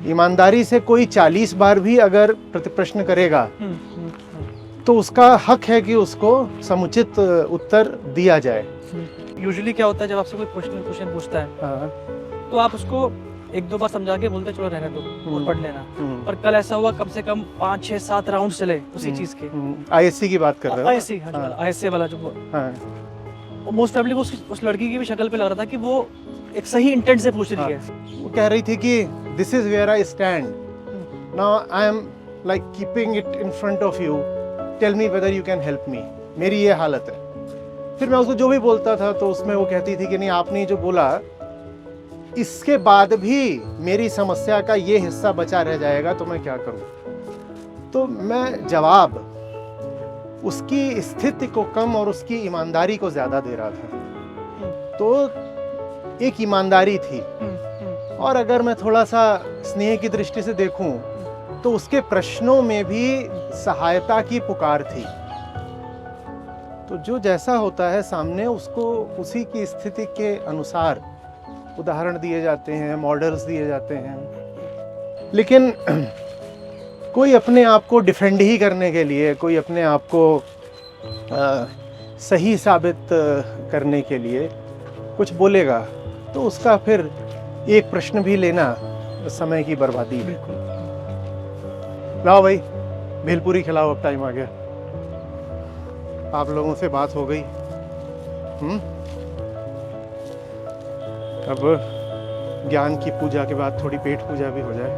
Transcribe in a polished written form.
ईमानदारी से कोई 40 बार भी अगर प्रश्न करेगा तो उसका हक है कि उसको समुचित उत्तर दिया जाए। यूजुअली क्या होता है जब आपसे कोई क्वेश्चन पूछता है हाँ। तो आप उसको एक दो बार समझा के बोलते चलो रहने दो और पढ़ लेना, पर कल ऐसा हुआ कम से कम 5 6 7 राउंड चले उसी चीज के। आईएससी की बात कर रहे हो? आईएससी, आईएससी वाला जो मोस्ट प्रोबेबली वो उस लड़की की भी शक्ल पे लग रहा था कि वो एक सही इंटेंट से पूछ रही है। वो कह रही थी कि this is where I stand now, I am like keeping it in front of you, tell me whether you can help me. मेरी ये हालत है। फिर मैं उसको जो भी बोलता था तो उसमें वो कहती थी कि नहीं, आपने जो बोला इसके बाद भी मेरी समस्या का ये हिस्सा बचा रह जाएगा तो मैं क्या करूं। तो मैं जवाब उसकी स्थिति को कम और उसकी ईमानदारी को ज्यादा दे रहा था। तो एक ईमानदारी थी, और अगर मैं थोड़ा सा स्नेह की दृष्टि से देखूं तो उसके प्रश्नों में भी सहायता की पुकार थी। तो जो जैसा होता है सामने, उसको उसी की स्थिति के अनुसार उदाहरण दिए जाते हैं, मॉडल्स दिए जाते हैं। लेकिन कोई अपने आप को डिफेंड ही करने के लिए, कोई अपने आप को सही साबित करने के लिए कुछ बोलेगा तो उसका फिर एक प्रश्न भी लेना समय की बर्बादी है। लाओ भाई, भेलपूरी खिलाओ, अब टाइम आ गया। आप लोगों से बात हो गई, अब ज्ञान की पूजा के बाद थोड़ी पेट पूजा भी हो जाए।